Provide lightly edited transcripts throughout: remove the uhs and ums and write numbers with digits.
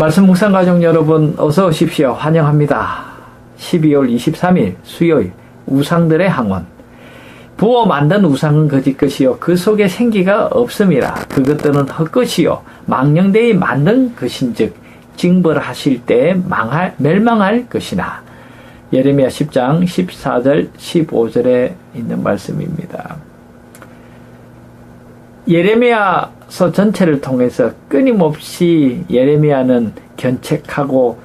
말씀 묵상 가족 여러분 어서 오십시오. 환영합니다. 12월 23일 수요일 우상들의 항원. 부어 만든 우상은 거짓 것이요 그 속에 생기가 없음이라. 그것들은 헛것이요 망령되이 만든 것인즉 징벌하실 때에 멸망할 것이나. 예레미야 10장 14절 15절에 있는 말씀입니다. 예레미야서 전체를 통해서 끊임없이 예레미야는 견책하고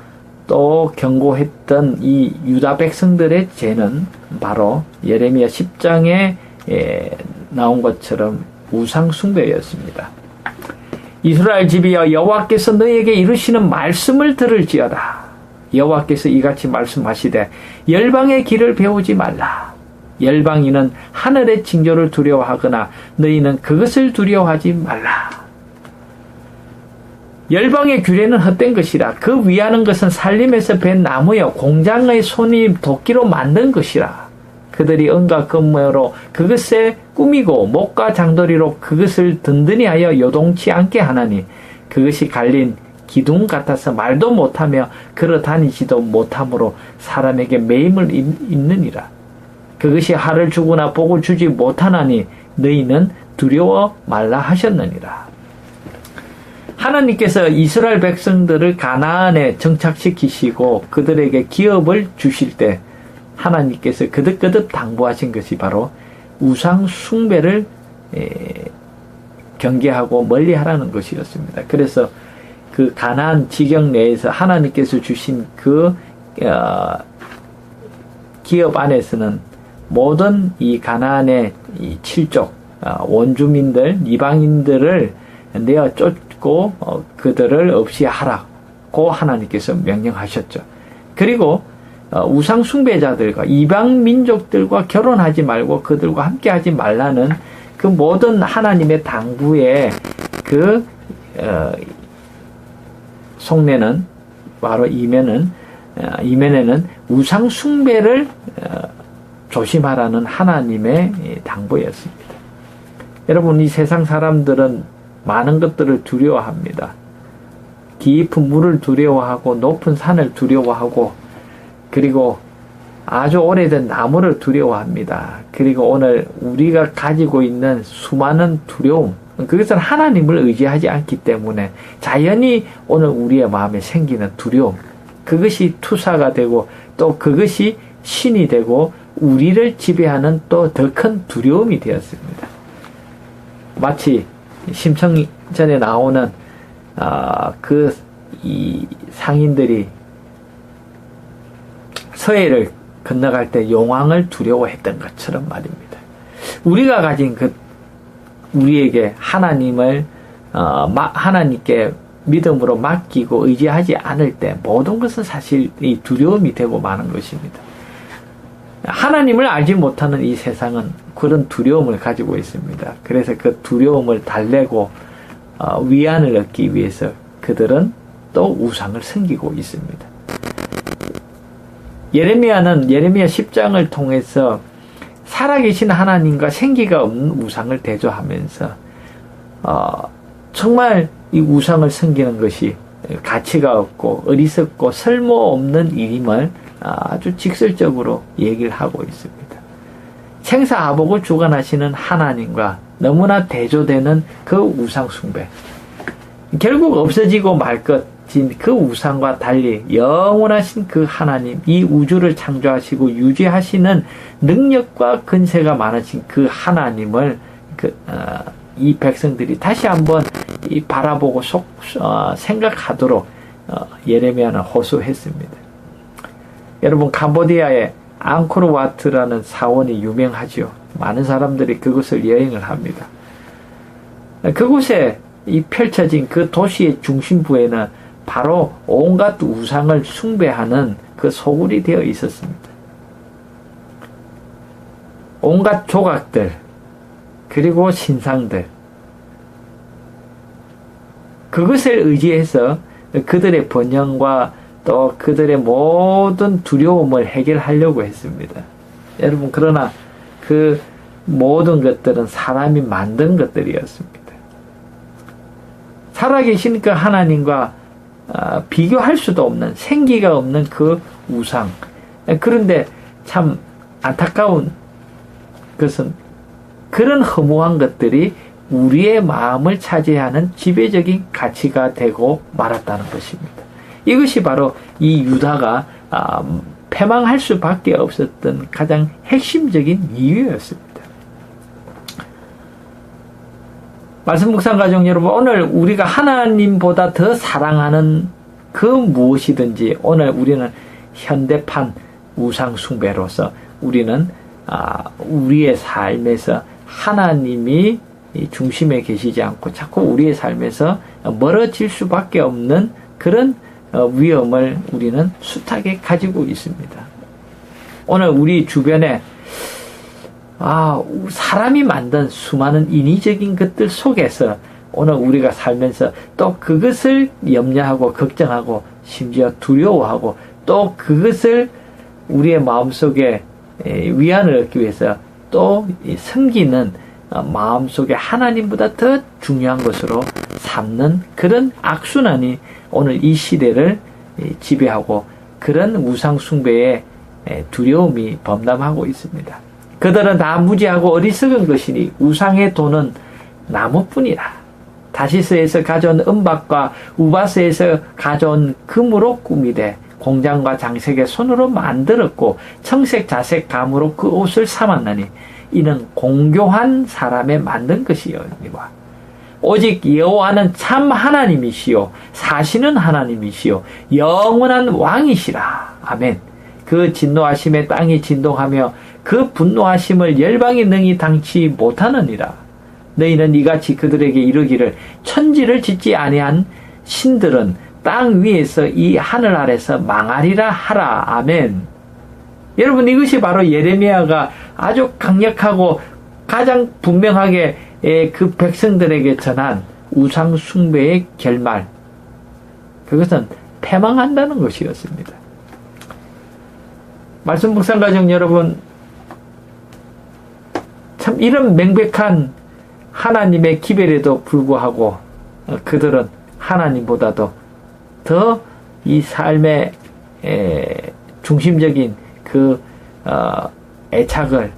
또 경고했던 이 유다 백성들의 죄는 바로 예레미야 10장에 나온 것처럼 우상 숭배였습니다. 이스라엘 집이여 여호와께서 너희에게 이르시는 말씀을 들을지어다. 여호와께서 이같이 말씀하시되 열방의 길을 배우지 말라. 열방인은 하늘의 징조를 두려워하거나 너희는 그것을 두려워하지 말라. 열방의 규례는 헛된 것이라. 그 위하는 것은 살림에서 벤 나무여 공장의 손이 도끼로 만든 것이라. 그들이 은과 금모로 그것에 꾸미고 목과 장도리로 그것을 든든히 하여 요동치 않게 하나니 그것이 갈린 기둥 같아서 말도 못하며 걸어 다니지도 못하므로 사람에게 매임을 입느니라. 그것이 할을 주거나 복을 주지 못하나니 너희는 두려워 말라 하셨느니라. 하나님께서 이스라엘 백성들을 가나안에 정착시키시고 그들에게 기업을 주실 때 하나님께서 거듭거듭 당부하신 것이 바로 우상 숭배를 경계하고 멀리하라는 것이었습니다. 그래서 그 가나안 지경 내에서 하나님께서 주신 그 기업 안에서는 모든 이 가나안의 이 칠족 원주민들 이방인들을 내어 쫓고 그들을 없이 하라고 하나님께서 명령하셨죠. 그리고 우상 숭배자들과 이방 민족들과 결혼하지 말고 그들과 함께하지 말라는 그 모든 하나님의 당부의 그 속내는 바로 이면에는 우상 숭배를 조심하라는 하나님의 당부였습니다. 여러분, 이 세상 사람들은 많은 것들을 두려워합니다. 깊은 물을 두려워하고 높은 산을 두려워하고 그리고 아주 오래된 나무를 두려워합니다. 그리고 오늘 우리가 가지고 있는 수많은 두려움, 그것은 하나님을 의지하지 않기 때문에 자연히 오늘 우리의 마음에 생기는 두려움, 그것이 투사가 되고 또 그것이 신이 되고 우리를 지배하는 또 더 큰 두려움이 되었습니다. 마치 심청전에 나오는 이 상인들이 서해를 건너갈 때 용왕을 두려워했던 것처럼 말입니다. 우리가 가진 우리에게 하나님을 하나님께 믿음으로 맡기고 의지하지 않을 때 모든 것은 사실 이 두려움이 되고 마는 것입니다. 하나님을 알지 못하는 이 세상은 그런 두려움을 가지고 있습니다. 그래서 그 두려움을 달래고 위안을 얻기 위해서 그들은 또 우상을 섬기고 있습니다. 예레미야는 예레미야 10장을 통해서 살아계신 하나님과 생기가 없는 우상을 대조하면서 정말 이 우상을 섬기는 것이 가치가 없고 어리석고 쓸모없는 일임을 아주 직설적으로 얘기를 하고 있습니다. 생사하복을 주관하시는 하나님과 너무나 대조되는 그 우상 숭배, 결국 없어지고 말 것인 그 우상과 달리 영원하신 그 하나님, 이 우주를 창조하시고 유지하시는 능력과 근세가 많으신 그 하나님을 이 백성들이 다시 한번 바라보고 생각하도록 예레미야는 호소했습니다. 여러분, 캄보디아의 앙코르와트라는 사원이 유명하죠. 많은 사람들이 그곳을 여행을 합니다. 그곳에 펼쳐진 그 도시의 중심부에는 바로 온갖 우상을 숭배하는 그 소굴이 되어 있었습니다. 온갖 조각들, 그리고 신상들, 그것을 의지해서 그들의 번영과 또 그들의 모든 두려움을 해결하려고 했습니다. 여러분, 그러나 그 모든 것들은 사람이 만든 것들이었습니다. 살아계신 그 하나님과 비교할 수도 없는 생기가 없는 그 우상. 그런데 참 안타까운 것은 그런 허무한 것들이 우리의 마음을 차지하는 지배적인 가치가 되고 말았다는 것입니다. 이것이 바로 이 유다가 패망할 수밖에 없었던 가장 핵심적인 이유였습니다. 말씀 묵상 가족 여러분, 오늘 우리가 하나님보다 더 사랑하는 그 무엇이든지 오늘 우리는 현대판 우상 숭배로서 우리는 우리의 삶에서 하나님이 중심에 계시지 않고 자꾸 우리의 삶에서 멀어질 수밖에 없는 그런 위험을 우리는 숱하게 가지고 있습니다. 오늘 우리 주변에 사람이 만든 수많은 인위적인 것들 속에서 오늘 우리가 살면서 또 그것을 염려하고 걱정하고 심지어 두려워하고 또 그것을 우리의 마음속에 위안을 얻기 위해서 또 섬기는 마음속에 하나님보다 더 중요한 것으로 삼는 그런 악순환이 오늘 이 시대를 지배하고 그런 우상 숭배의 두려움이 범람하고 있습니다. 그들은 다 무지하고 어리석은 것이니 우상의 도는 나무뿐이라. 다시스에서 가져온 은박과 우바스에서 가져온 금으로 꾸미되 공장과 장색의 손으로 만들었고 청색 자색 감으로 그 옷을 삼았나니 이는 공교한 사람의 만든 것이오니와 오직 여호와는 참 하나님이시요 사시는 하나님이시요 영원한 왕이시라. 아멘. 그 진노하심에 땅이 진동하며 그 분노하심을 열방이 능히 당치 못하느니라. 너희는 이같이 그들에게 이르기를 천지를 짓지 아니한 신들은 땅 위에서 이 하늘 아래서 망하리라 하라. 아멘. 여러분, 이것이 바로 예레미야가 아주 강력하고 가장 분명하게 그 백성들에게 전한 우상 숭배의 결말, 그것은 패망한다는 것이었습니다. 말씀 묵상 가족 여러분, 참 이런 명백한 하나님의 기별에도 불구하고 그들은 하나님보다도 더 이 삶의 중심적인 그 애착을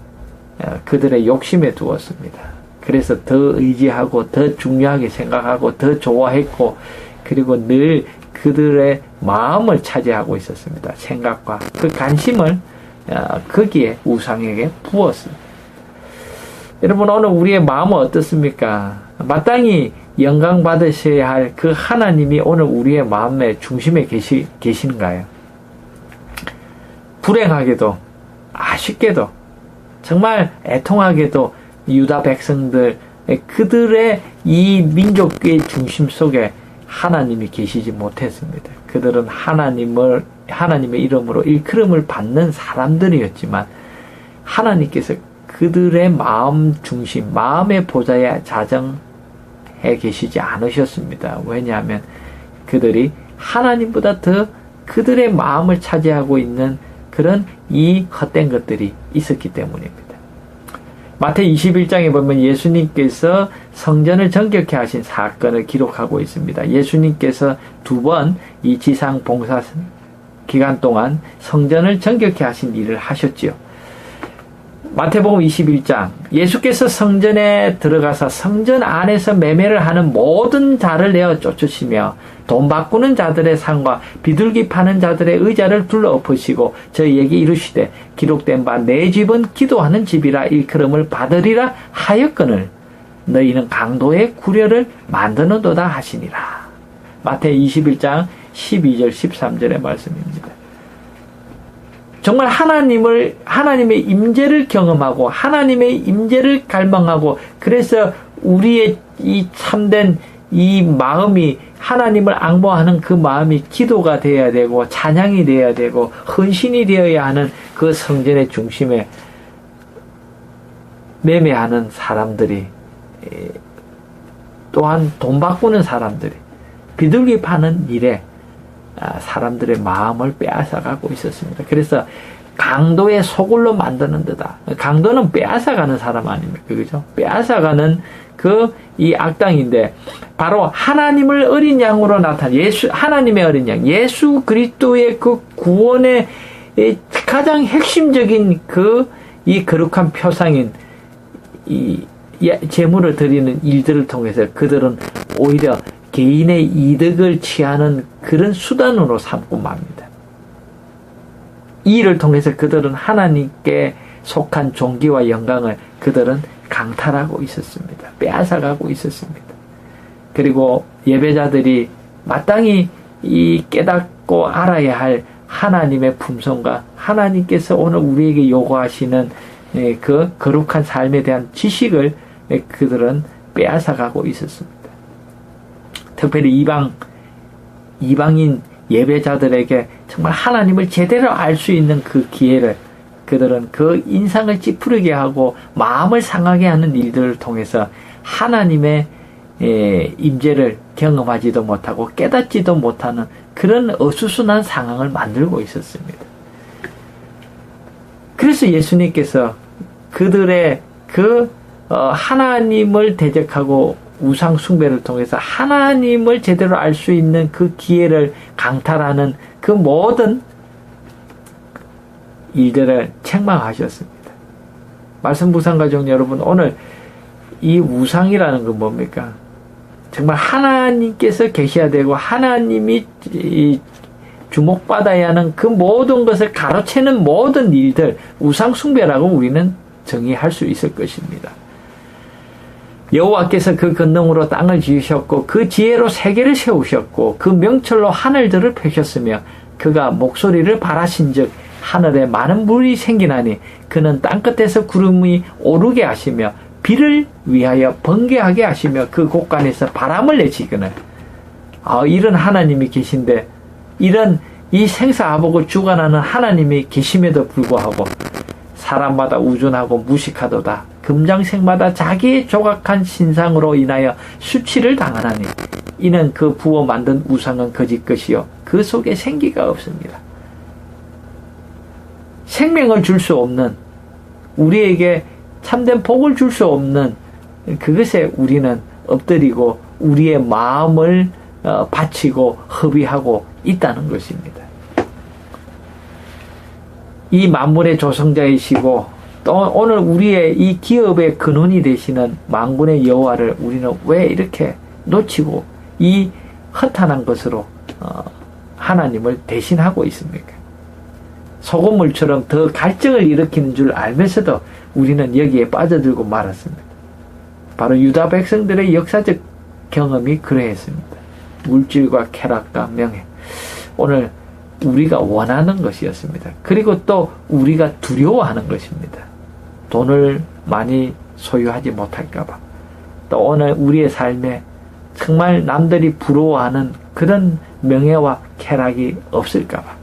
그들의 욕심에 두었습니다. 그래서 더 의지하고 더 중요하게 생각하고 더 좋아했고, 그리고 늘 그들의 마음을 차지하고 있었습니다. 생각과 그 관심을 거기에 우상에게 부었습니다. 여러분, 오늘 우리의 마음은 어떻습니까? 마땅히 영광 받으셔야 할 그 하나님이 오늘 우리의 마음의 중심에 계신가요? 불행하게도, 아쉽게도, 정말 애통하게도 유다 백성들, 그들의 이 민족의 중심 속에 하나님이 계시지 못했습니다. 그들은 하나님의 이름으로 일컬음을 받는 사람들이었지만 하나님께서 그들의 마음 중심, 마음의 보좌에 자정해 계시지 않으셨습니다. 왜냐하면 그들이 하나님보다 더 그들의 마음을 차지하고 있는 그런 이 헛된 것들이 있었기 때문입니다. 마태복음 21장에 보면 예수님께서 성전을 정결케 하신 사건을 기록하고 있습니다. 예수님께서 2번 이 지상 봉사 기간 동안 성전을 정결케 하신 일을 하셨지요. 마태복음 21장, 예수께서 성전에 들어가서 성전 안에서 매매를 하는 모든 자를 내어 쫓으시며 돈 바꾸는 자들의 상과 비둘기 파는 자들의 의자를 둘러 엎으시고 저희에게 이르시되 기록된 바 내 집은 기도하는 집이라 일컬음을 받으리라 하였거늘 너희는 강도의 구려를 만드는도다 하시니라. 마태복음 21장 12절 13절의 말씀입니다. 정말 하나님의 임재를 경험하고 하나님의 임재를 갈망하고, 그래서 우리의 이 참된 이 마음이 하나님을 앙모하는 그 마음이 기도가 되어야 되고 찬양이 되어야 되고 헌신이 되어야 하는 그 성전의 중심에 매매하는 사람들이, 또한 돈 바꾸는 사람들이, 비둘기 파는 일에 사람들의 마음을 빼앗아가고 있었습니다. 그래서 강도의 소굴로 만드는 데다. 강도는 빼앗아가는 사람 아닙니까? 그죠? 빼앗아가는 이 악당인데, 바로 하나님을 어린 양으로 나타난 하나님의 어린 양, 예수 그리스도의 그 구원의 가장 핵심적인 이 거룩한 표상인 이 제물을 드리는 일들을 통해서 그들은 오히려 개인의 이득을 취하는 그런 수단으로 삼고 맙니다. 이 일을 통해서 그들은 하나님께 속한 존귀와 영광을 그들은 강탈하고 있었습니다. 빼앗아가고 있었습니다. 그리고 예배자들이 마땅히 이 깨닫고 알아야 할 하나님의 품성과 하나님께서 오늘 우리에게 요구하시는 그 거룩한 삶에 대한 지식을 그들은 빼앗아가고 있었습니다. 특별히 이방인 예배자들에게 정말 하나님을 제대로 알 수 있는 그 기회를 그들은 그 인상을 찌푸리게 하고 마음을 상하게 하는 일들을 통해서 하나님의 임재를 경험하지도 못하고 깨닫지도 못하는 그런 어수선한 상황을 만들고 있었습니다. 그래서 예수님께서 그들의 하나님을 대적하고 우상 숭배를 통해서 하나님을 제대로 알 수 있는 그 기회를 강탈하는 그 모든 일들을 책망하셨습니다. 말씀 부산가족 여러분, 오늘 이 우상이라는 건 뭡니까? 정말 하나님께서 계셔야 되고 하나님이 주목받아야 하는 그 모든 것을 가로채는 모든 일들, 우상 숭배라고 우리는 정의할 수 있을 것입니다. 여호와께서 그 권능으로 땅을 지으셨고 그 지혜로 세계를 세우셨고 그 명철로 하늘들을 펴셨으며 그가 목소리를 발하신즉 하늘에 많은 물이 생기나니 그는 땅끝에서 구름이 오르게 하시며 비를 위하여 번개하게 하시며 그 곳간에서 바람을 내시거늘. 이런 하나님이 계신데, 이런 이 생사하복을 주관하는 하나님이 계심에도 불구하고 사람마다 우준하고 무식하도다. 금장색마다 자기의 조각한 신상으로 인하여 수치를 당하나니 이는 그 부어 만든 우상은 거짓 것이요 그 속에 생기가 없습니다. 생명을 줄 수 없는, 우리에게 참된 복을 줄 수 없는 그것에 우리는 엎드리고 우리의 마음을 바치고 허비하고 있다는 것입니다. 이 만물의 조성자이시고 또 오늘 우리의 이 기업의 근원이 되시는 만군의 여호와를 우리는 왜 이렇게 놓치고 이 허탄한 것으로 하나님을 대신하고 있습니까? 소금물처럼 더 갈증을 일으키는 줄 알면서도 우리는 여기에 빠져들고 말았습니다. 바로 유다 백성들의 역사적 경험이 그러했습니다. 물질과 쾌락과 명예, 오늘 우리가 원하는 것이었습니다. 그리고 또 우리가 두려워하는 것입니다. 돈을 많이 소유하지 못할까봐, 또 오늘 우리의 삶에 정말 남들이 부러워하는 그런 명예와 쾌락이 없을까봐,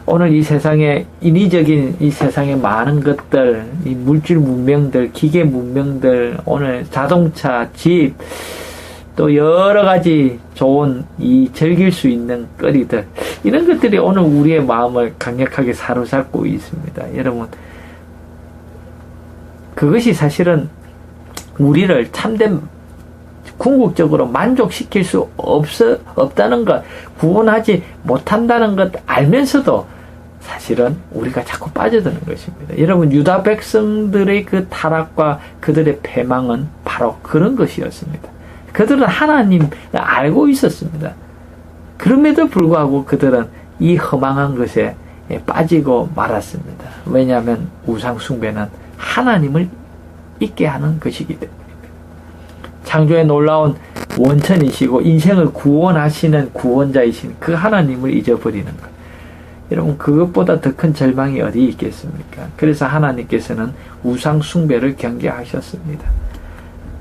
오늘 이 세상에 인위적인 이 세상의 많은 것들, 이 물질 문명들, 기계 문명들, 오늘 자동차, 집, 또 여러 가지 좋은 이 즐길 수 있는 거리들, 이런 것들이 오늘 우리의 마음을 강력하게 사로잡고 있습니다. 여러분, 그것이 사실은 우리를 참된 궁극적으로 만족시킬 수 없다는 것, 구원하지 못한다는 것 알면서도 사실은 우리가 자꾸 빠져드는 것입니다. 여러분, 유다 백성들의 그 타락과 그들의 패망은 바로 그런 것이었습니다. 그들은 하나님을 알고 있었습니다. 그럼에도 불구하고 그들은 이 허망한 것에 빠지고 말았습니다. 왜냐하면 우상 숭배는 하나님을 잊게 하는 것이기 때문입니다. 창조의 놀라운 원천이시고 인생을 구원하시는 구원자이신 그 하나님을 잊어버리는 것. 여러분, 그것보다 더 큰 절망이 어디 있겠습니까? 그래서 하나님께서는 우상 숭배를 경계하셨습니다.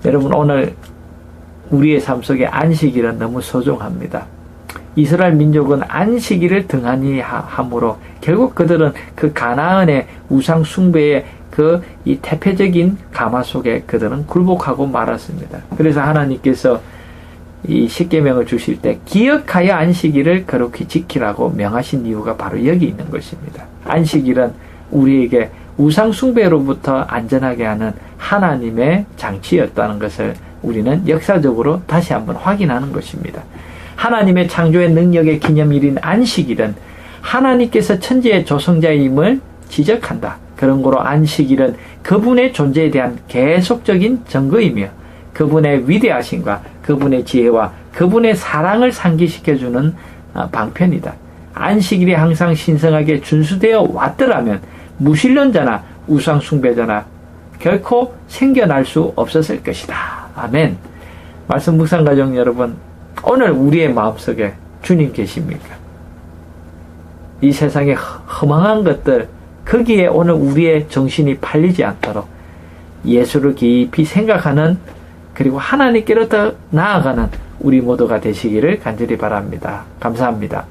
여러분, 오늘 우리의 삶 속에 안식일은 너무 소중합니다. 이스라엘 민족은 안식일을 등한히 함으로 결국 그들은 그 가나안의 우상 숭배의 이 태폐적인 가마 속에 그들은 굴복하고 말았습니다. 그래서 하나님께서 이 십계명을 주실 때 기억하여 안식일을 거룩히 지키라고 명하신 이유가 바로 여기 있는 것입니다. 안식일은 우리에게 우상 숭배로부터 안전하게 하는 하나님의 장치였다는 것을 우리는 역사적으로 다시 한번 확인하는 것입니다. 하나님의 창조의 능력의 기념일인 안식일은 하나님께서 천지의 조성자임을 지적한다. 그런 거로 안식일은 그분의 존재에 대한 계속적인 증거이며 그분의 위대하심과 그분의 지혜와 그분의 사랑을 상기시켜주는 방편이다. 안식일이 항상 신성하게 준수되어 왔더라면 무신론자나 우상 숭배자나 결코 생겨날 수 없었을 것이다. 아멘. 말씀 묵상 가족 여러분, 오늘 우리의 마음속에 주님 계십니까? 이 세상의 허망한 것들, 거기에 오늘 우리의 정신이 팔리지 않도록 예수를 깊이 생각하는, 그리고 하나님께로 더 나아가는 우리 모두가 되시기를 간절히 바랍니다. 감사합니다.